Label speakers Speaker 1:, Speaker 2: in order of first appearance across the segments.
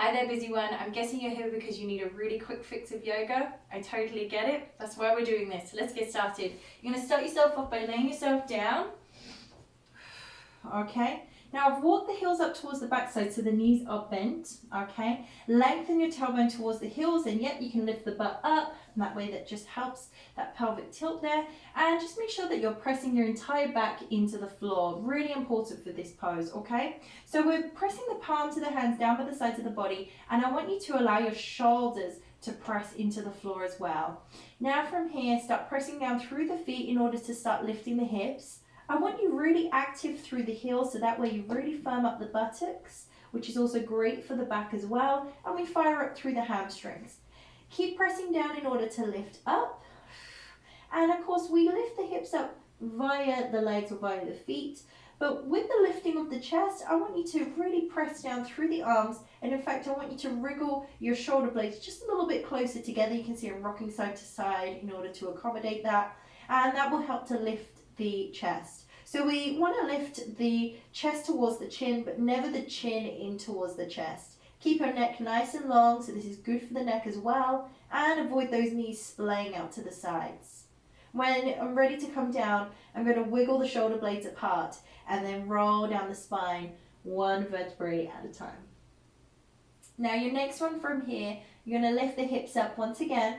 Speaker 1: Hi there, busy one. I'm guessing you're here because you need a really quick fix of yoga. I totally get it. That's why we're doing this. Let's get started. You're going to start yourself off by laying yourself down. Okay. Now I've walked the heels up towards the backside so the knees are bent. Okay. Lengthen your tailbone towards the heels, and yet you can lift the butt up. And that way that just helps that pelvic tilt there. And just make sure that you're pressing your entire back into the floor. Really important for this pose. Okay. So we're pressing the palms of the hands down by the sides of the body, and I want you to allow your shoulders to press into the floor as well. Now from here, start pressing down through the feet in order to start lifting the hips. I want you really active through the heels, so that way you really firm up the buttocks, which is also great for the back as well. And we fire up through the hamstrings. Keep pressing down in order to lift up. And of course, we lift the hips up via the legs or via the feet. But with the lifting of the chest, I want you to really press down through the arms. And in fact, I want you to wriggle your shoulder blades just a little bit closer together. You can see I'm rocking side to side in order to accommodate that. And that will help to lift the chest. So we want to lift the chest towards the chin, but never the chin in towards the chest. Keep your neck nice and long, so this is good for the neck as well, and avoid those knees splaying out to the sides. When I'm ready to come down, I'm going to wiggle the shoulder blades apart and then roll down the spine one vertebrae at a time. Now your next one from here, you're going to lift the hips up once again.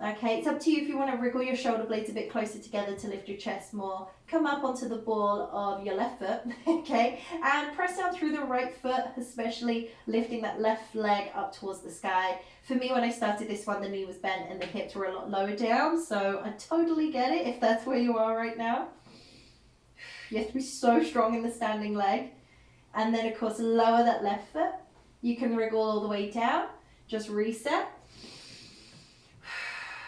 Speaker 1: Okay, it's up to you if you want to wriggle your shoulder blades a bit closer together to lift your chest more. Come up onto the ball of your left foot, okay, and press down through the right foot, especially lifting that left leg up towards the sky. For me, when I started this one, the knee was bent and the hips were a lot lower down, so I totally get it if that's where you are right now. You have to be so strong in the standing leg. And then, of course, lower that left foot. You can wriggle all the way down. Just reset.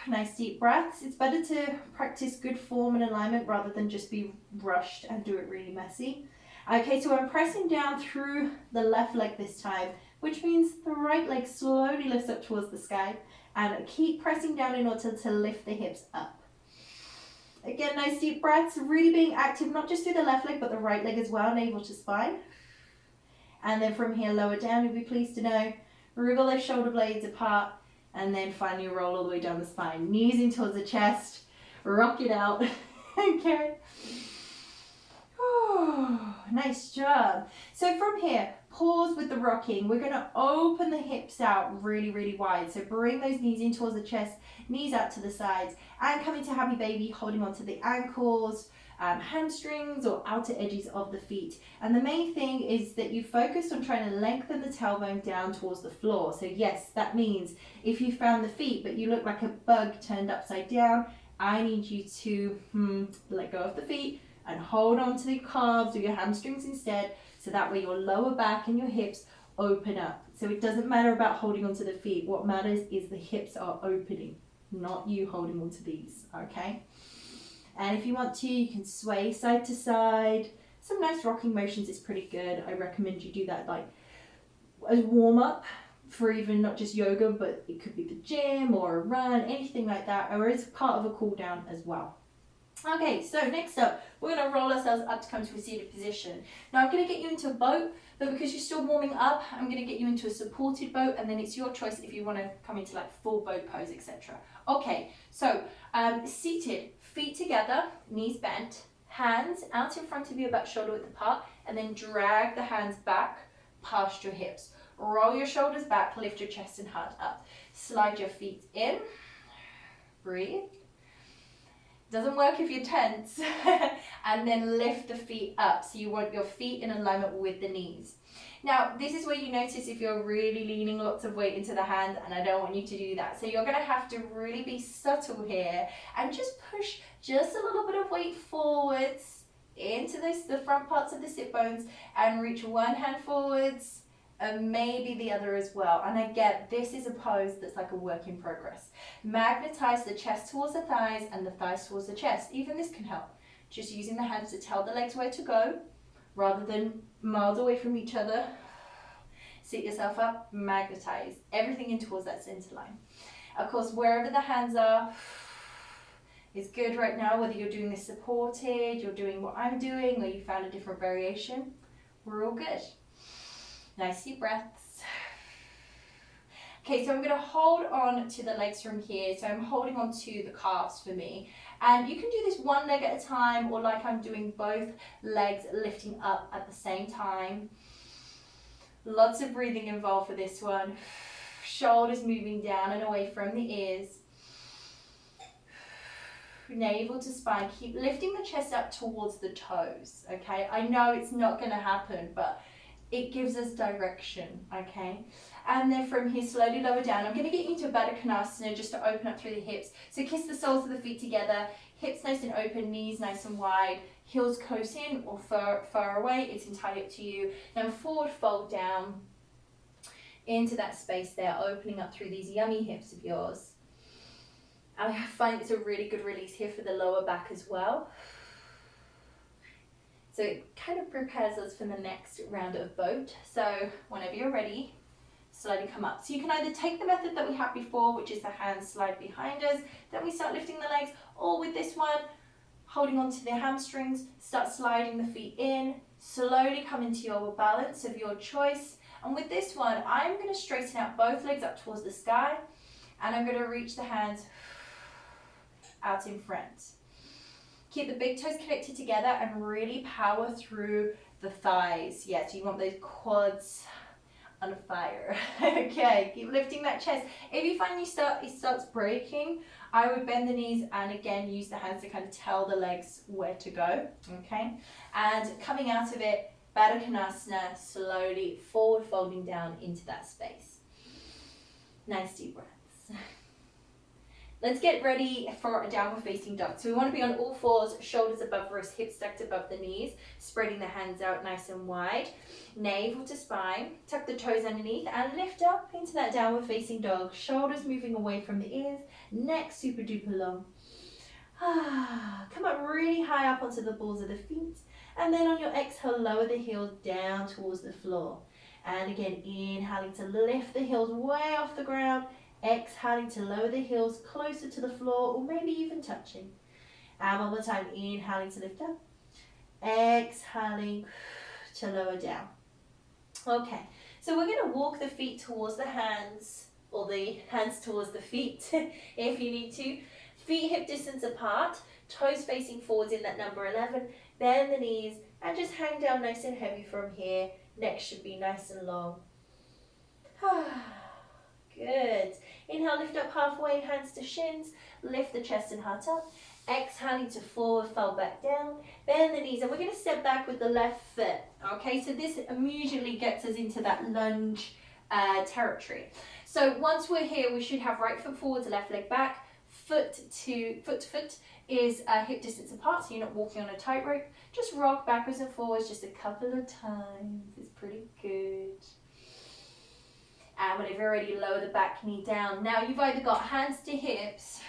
Speaker 1: Nice deep breaths. It's better to practice good form and alignment rather than just be rushed and do it really messy. Okay, so I'm pressing down through the left leg this time, which means the right leg slowly lifts up towards the sky, and keep pressing down in order to lift the hips up. Again, nice deep breaths, really being active, not just through the left leg, but the right leg as well, navel to spine. And then from here, lower down, you'll be pleased to know, wriggle those shoulder blades apart, and then finally roll all the way down the spine. Knees in towards the chest. Rock it out. Okay. Oh, nice job. So from here, pause with the rocking. We're going to open the hips out really, really wide. So bring those knees in towards the chest, knees out to the sides, and come into happy baby, holding onto the ankles, hamstrings or outer edges of the feet. And the main thing is that you focus on trying to lengthen the tailbone down towards the floor. So yes, that means if you found the feet but you look like a bug turned upside down, I need you to let go of the feet and hold on to the calves or your hamstrings instead, so that way your lower back and your hips open up. So it doesn't matter about holding onto the feet. What matters is the hips are opening, not you holding onto these, okay? And if you want to, you can sway side to side. Some nice rocking motions is pretty good. I recommend you do that like as warm up for even not just yoga, but it could be the gym or a run, anything like that, or as part of a cool down as well. Okay, so next up, we're going to roll ourselves up to come to a seated position. Now I'm going to get you into a boat, but because you're still warming up, I'm going to get you into a supported boat, and then it's your choice if you want to come into like full boat pose, etc. Okay, so seated, feet together, knees bent, hands out in front of you about shoulder width apart, and then drag the hands back past your hips. Roll your shoulders back, lift your chest and heart up. Slide your feet in, breathe. Doesn't work if you're tense. And then lift the feet up. So you want your feet in alignment with the knees. Now, this is where you notice if you're really leaning lots of weight into the hand, and I don't want you to do that. So you're going to have to really be subtle here and just push just a little bit of weight forwards into the front parts of the sit bones, and reach one hand forwards and maybe the other as well. And again, this is a pose that's like a work in progress. Magnetize the chest towards the thighs and the thighs towards the chest. Even this can help. Just using the hands to tell the legs where to go rather than miles away from each other. Sit yourself up, magnetize everything in towards that center line. Of course, wherever the hands are is good right now, whether you're doing this supported, you're doing what I'm doing, or you found a different variation, we're all good. Nice deep breaths. Okay, so I'm gonna hold on to the legs from here. So I'm holding on to the calves for me. And you can do this one leg at a time, or like I'm doing both legs lifting up at the same time. Lots of breathing involved for this one. Shoulders moving down and away from the ears. Navel to spine. Keep lifting the chest up towards the toes, okay? I know it's not going to happen, but it gives us direction, okay? And then from here, slowly lower down. I'm going to get you into a Baddha Konasana just to open up through the hips. So kiss the soles of the feet together, hips nice and open, knees nice and wide, heels close in or far away. It's entirely up to you. Then forward fold down into that space there, opening up through these yummy hips of yours. I find it's a really good release here for the lower back as well. So it kind of prepares us for the next round of boat. So whenever you're ready, slowly come up. So you can either take the method that we had before, which is the hands slide behind us, then we start lifting the legs, or with this one, holding on to the hamstrings, start sliding the feet in, slowly come into your balance of your choice. And with this one, I'm going to straighten out both legs up towards the sky, and I'm going to reach the hands out in front. Keep the big toes connected together and really power through the thighs. Yes, you want those quads on fire. Okay, keep lifting that chest. If you find it starts breaking, I would bend the knees and again use the hands to kind of tell the legs where to go. Okay, and coming out of it, Baddha Konasana, slowly forward folding down into that space. Nice deep breaths. Let's get ready for a downward facing dog. So we want to be on all fours, shoulders above wrists, hips stacked above the knees, spreading the hands out nice and wide. Navel to spine, tuck the toes underneath and lift up into that downward facing dog. Shoulders moving away from the ears, neck super duper long. Come up really high up onto the balls of the feet. And then on your exhale, lower the heels down towards the floor. And again, inhaling to lift the heels way off the ground. Exhaling to lower the heels closer to the floor or maybe even touching. And one more time, inhaling to lift up. Exhaling to lower down. Okay, so we're going to walk the feet towards the hands, or the hands towards the feet if you need to. Feet hip distance apart, toes facing forwards in that number 11. Bend the knees and just hang down nice and heavy from here. Neck should be nice and long. Good. Inhale, lift up halfway, hands to shins. Lift the chest and heart up. Exhaling to forward fold back down. Bend the knees and we're going to step back with the left foot. Okay, so this immediately gets us into that lunge territory. So once we're here, we should have right foot forwards, left leg back. Foot to foot is hip distance apart, so you're not walking on a tightrope. Just rock backwards and forwards just a couple of times. It's pretty good. And whenever you're ready, lower the back knee down. Now you've either got hands to hips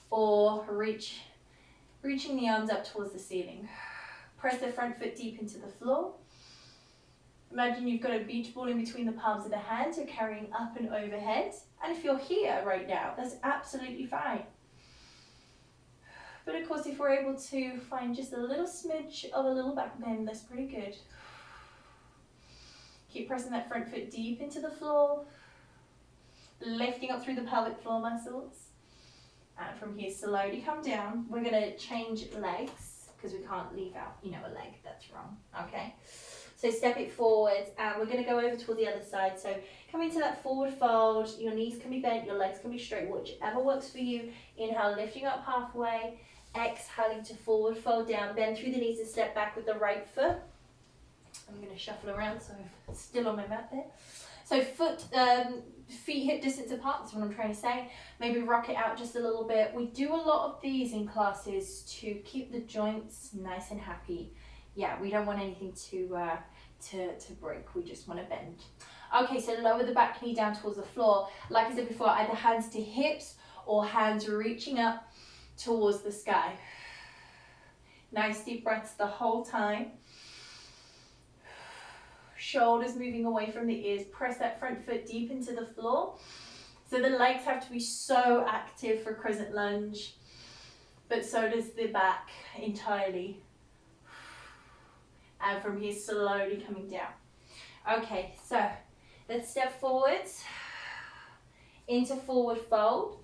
Speaker 1: or reaching the arms up towards the ceiling. Press the front foot deep into the floor. Imagine you've got a beach ball in between the palms of the hands. You're carrying up and overhead. And if you're here right now, that's absolutely fine. But of course, if we're able to find just a little smidge of a little back bend, that's pretty good. Keep pressing that front foot deep into the floor, lifting up through the pelvic floor muscles. And from here, slowly come down. We're going to change legs because we can't leave out, a leg. That's wrong. Okay. So step it forward and we're going to go over towards the other side. So come into that forward fold. Your knees can be bent, your legs can be straight, whichever works for you. Inhale, lifting up halfway. Exhaling to forward fold down. Bend through the knees and step back with the right foot. I'm going to shuffle around so I'm still on my mat there. So feet hip distance apart, that's what I'm trying to say. Maybe rock it out just a little bit. We do a lot of these in classes to keep the joints nice and happy. Yeah, we don't want anything to break, we just want to bend. Okay, so lower the back knee down towards the floor. Like I said before, either hands to hips or hands reaching up towards the sky. Nice deep breaths the whole time. Shoulders moving away from the ears. Press that front foot deep into the floor. So the legs have to be so active for crescent lunge, but so does the back entirely. And from here, slowly coming down. Okay, so Let's step forwards into forward fold.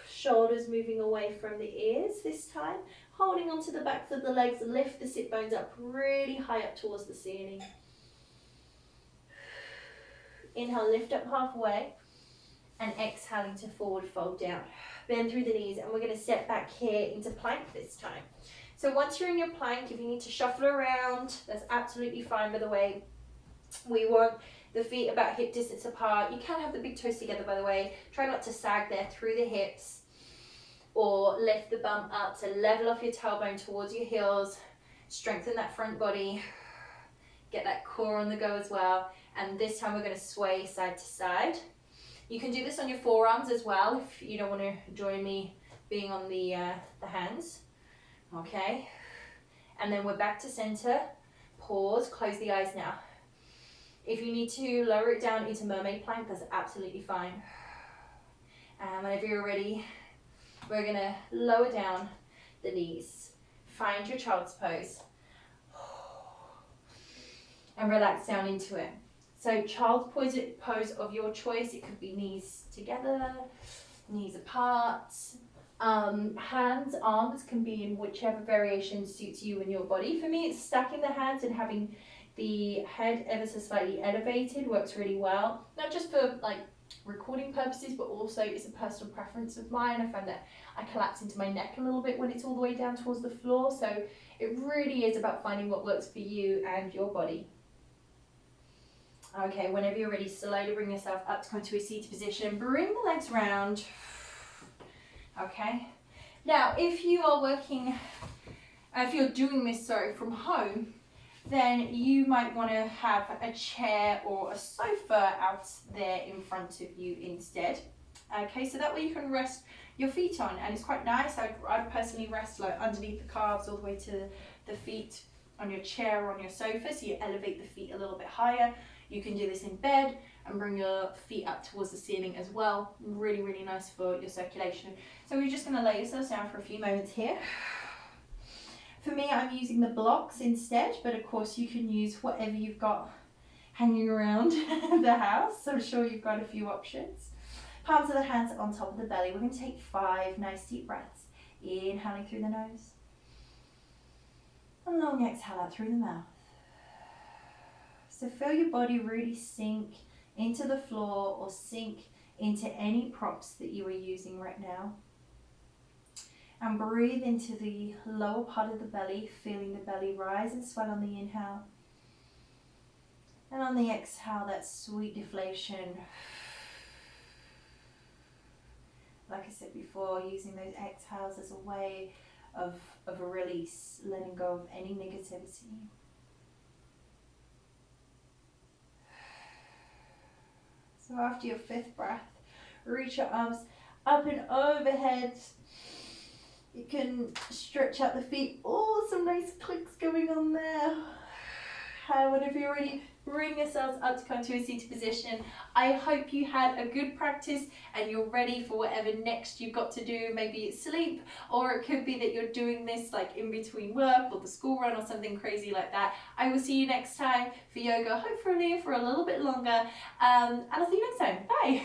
Speaker 1: Shoulders moving away from the ears this time. Holding onto the backs of the legs, lift the sit bones up really high up towards the ceiling. Inhale, lift up halfway, and exhaling to forward fold down. Bend through the knees, and we're going to step back here into plank this time. So once you're in your plank, if you need to shuffle around, that's absolutely fine. By the way, we want the feet about hip distance apart. You can have the big toes together, by the way. Try not to sag there through the hips, or lift the bum up, so level off your tailbone towards your heels, strengthen that front body, get that core on the go as well. And this time we're going to sway side to side. You can do this on your forearms as well if you don't want to join me being on the hands. Okay, and then we're back to center. Pause, close the eyes now. If you need to lower it down into mermaid plank, that's absolutely fine. And whenever you're ready, we're gonna lower down the knees. Find your child's pose. And relax down into it. So child's pose of your choice. It could be knees together, knees apart. Hands, arms can be in whichever variation suits you and your body. For me, it's stacking the hands and having the head ever so slightly elevated works really well. Not just for like recording purposes, but also it's a personal preference of mine. I find that I collapse into my neck a little bit when it's all the way down towards the floor. So it really is about finding what works for you and your body. Okay, whenever you're ready, slowly bring yourself up to come to a seated position. Bring the legs round. Okay. Now, if you are working, if you're doing this, from home, then you might want to have a chair or a sofa out there in front of you instead. Okay, so that way you can rest your feet on, and it's quite nice. I'd personally rest like underneath the calves all the way to the feet on your chair or on your sofa, so you elevate the feet a little bit higher. You can do this in bed and bring your feet up towards the ceiling as well. Really, really nice for your circulation. So we're just going to lay yourselves down for a few moments here. For me, I'm using the blocks instead, but of course you can use whatever you've got hanging around the house. I'm sure you've got a few options. Palms of the hands on top of the belly. We're going to take 5 nice deep breaths. Inhaling through the nose. And long exhale out through the mouth. So feel your body really sink into the floor or sink into any props that you are using right now. And breathe into the lower part of the belly, feeling the belly rise and swell on the inhale. And on the exhale, that sweet deflation. Like I said before, using those exhales as a way of a release, letting go of any negativity. So after your 5th breath, reach your arms up and overhead. You can stretch out the feet. Oh, some nice clicks going on there. Whenever you're ready, bring yourselves up to come to a seated position. I hope you had a good practice and you're ready for whatever next you've got to do. Maybe it's sleep, or it could be that you're doing this like in between work or the school run or something crazy like that. I will see you next time for yoga, hopefully for a little bit longer. And I'll see you next time. Bye.